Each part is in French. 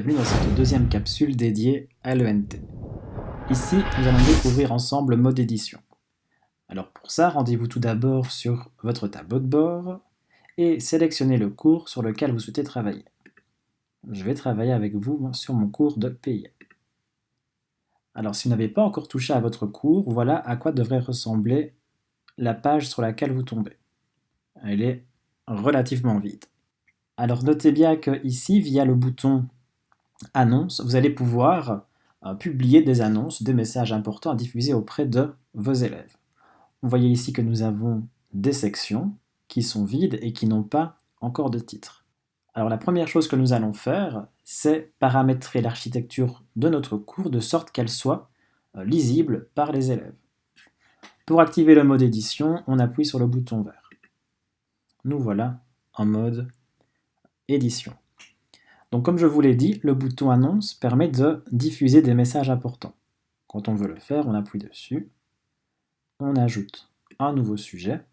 bienvenue dans cette deuxième capsule dédiée à l'ENT. Ici, nous allons découvrir ensemble le mode édition. Alors pour ça, rendez-vous tout d'abord sur votre tableau de bord et sélectionnez le cours sur lequel vous souhaitez travailler. Je vais travailler avec vous sur mon cours de PI. Alors si vous n'avez pas encore touché à votre cours, voilà à quoi devrait ressembler la page sur laquelle vous tombez. Elle est relativement vide. Alors notez bien que ici, via le bouton Annonces, vous allez pouvoir publier des annonces, des messages importants à diffuser auprès de vos élèves. Vous voyez ici que nous avons des sections qui sont vides et qui n'ont pas encore de titre. Alors la première chose que nous allons faire, c'est paramétrer l'architecture de notre cours de sorte qu'elle soit lisible par les élèves. Pour activer le mode édition, on appuie sur le bouton vert. Nous voilà en mode édition. Donc comme je vous l'ai dit, le bouton annonce permet de diffuser des messages importants. Quand on veut le faire, on appuie dessus, on ajoute un nouveau sujet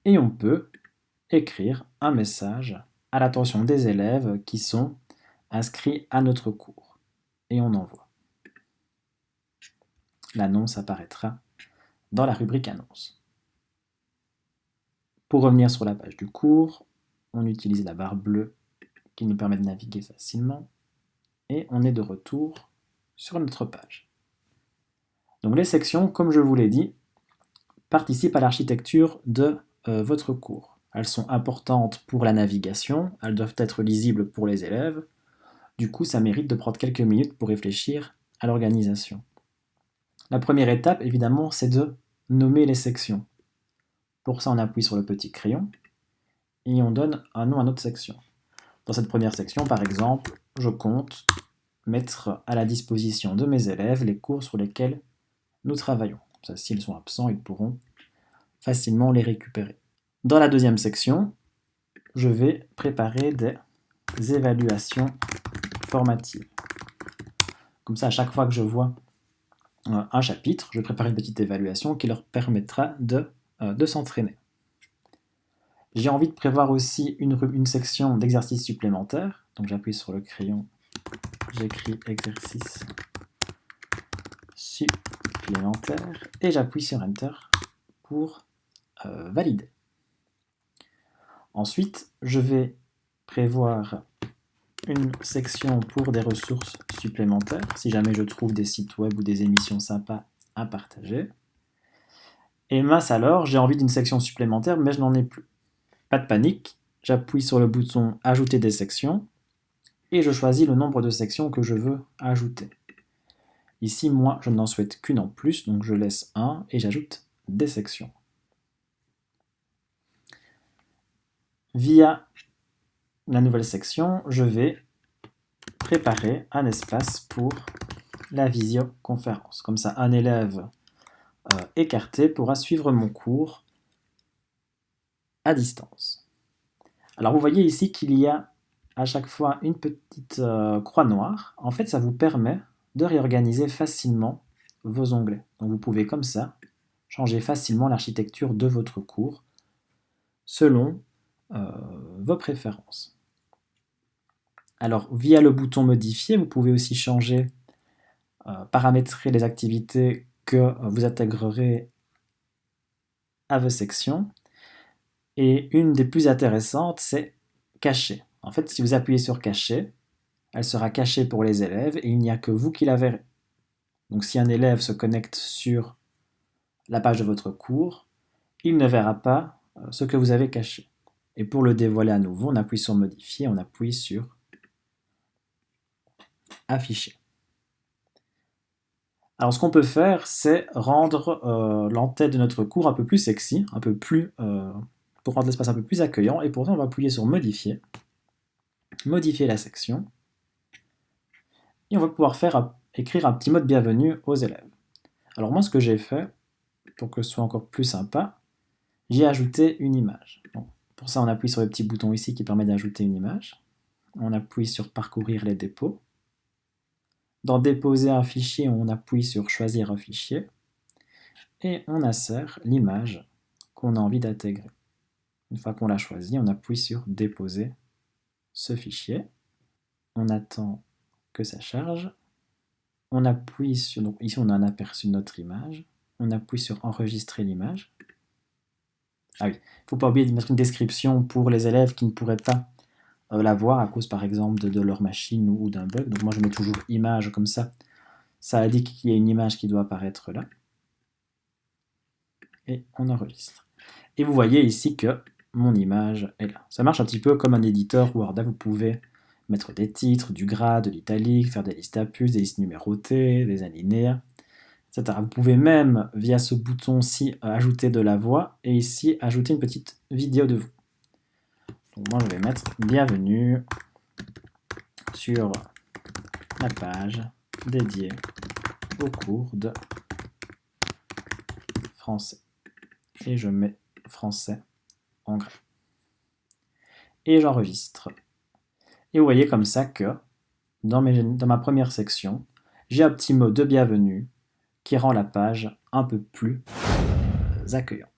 et on peut écrire un message à l'attention des élèves qui sont inscrits à notre cours. Et on envoie. L'annonce apparaîtra dans la rubrique annonce. Pour revenir sur la page du cours, on utilise la barre bleue qui nous permet de naviguer facilement et on est de retour sur notre page. Donc les sections, comme je vous l'ai dit, participent à l'architecture de votre cours. Elles sont importantes pour la navigation, elles doivent être lisibles pour les élèves. Du coup, ça mérite de prendre quelques minutes pour réfléchir à l'organisation. La première étape, évidemment, c'est de nommer les sections. Pour ça, on appuie sur le petit crayon et on donne un nom à notre section. Dans cette première section, par exemple, je compte mettre à la disposition de mes élèves les cours sur lesquels nous travaillons. Ça, s'ils sont absents, ils pourront facilement les récupérer. Dans la deuxième section, je vais préparer des évaluations formatives. Comme ça, à chaque fois que je vois un chapitre, je prépare une petite évaluation qui leur permettra de s'entraîner. J'ai envie de prévoir aussi une section d'exercices supplémentaires. Donc j'appuie sur le crayon, j'écris exercice supplémentaire et j'appuie sur Enter pour valider. Ensuite, je vais prévoir une section pour des ressources supplémentaires, si jamais je trouve des sites web ou des émissions sympas à partager. Et mince alors, j'ai envie d'une section supplémentaire, mais je n'en ai plus. Pas de panique, j'appuie sur le bouton Ajouter des sections et je choisis le nombre de sections que je veux ajouter. Ici, moi, je n'en souhaite qu'une en plus, donc je laisse 1 et j'ajoute des sections. Via la nouvelle section, je vais préparer un espace pour la visioconférence. Comme ça, un élève écarté pourra suivre mon cours à distance. Alors vous voyez ici qu'il y a à chaque fois une petite croix noire. En fait, ça vous permet de réorganiser facilement vos onglets. Donc vous pouvez comme ça changer facilement l'architecture de votre cours selon vos préférences. Alors via le bouton modifier, vous pouvez aussi changer, paramétrer les activités que vous intégrerez à vos sections. Et une des plus intéressantes, c'est cacher. En fait, si vous appuyez sur cacher, elle sera cachée pour les élèves et il n'y a que vous qui la verrez. Donc si un élève se connecte sur la page de votre cours, il ne verra pas ce que vous avez caché. Et pour le dévoiler à nouveau, on appuie sur modifier, on appuie sur afficher. Alors ce qu'on peut faire, c'est rendre l'entête de notre cours un peu plus sexy, un peu plus, pour rendre l'espace un peu plus accueillant, et pour ça on va appuyer sur modifier, modifier la section, et on va pouvoir écrire un petit mot de bienvenue aux élèves. Alors moi ce que j'ai fait, pour que ce soit encore plus sympa, j'ai ajouté une image. Donc, pour ça on appuie sur le petit bouton ici qui permet d'ajouter une image, on appuie sur parcourir les dépôts, dans déposer un fichier on appuie sur choisir un fichier, et on insère l'image qu'on a envie d'intégrer. Une fois qu'on l'a choisi, on appuie sur déposer ce fichier, on attend que ça charge. On appuie sur, donc ici on a un aperçu de notre image, on appuie sur enregistrer l'image. Ah oui, il ne faut pas oublier de mettre une description pour les élèves qui ne pourraient pas la voir à cause par exemple de leur machine ou d'un bug. Donc moi je mets toujours image comme ça. Ça indique qu'il y a une image qui doit apparaître là. Et on enregistre. Et vous voyez ici que mon image est là. Ça marche un petit peu comme un éditeur Word. Vous pouvez mettre des titres, du gras, de l'italique, faire des listes à puces, des listes numérotées, des alinéas, etc. Vous pouvez même, via ce bouton-ci, ajouter de la voix et ici, ajouter une petite vidéo de vous. Donc moi, je vais mettre « Bienvenue sur la page dédiée au cours de français ». Et je mets « français » en gras. Et j'enregistre. Et vous voyez comme ça que, dans ma première section, j'ai un petit mot de bienvenue qui rend la page un peu plus accueillante.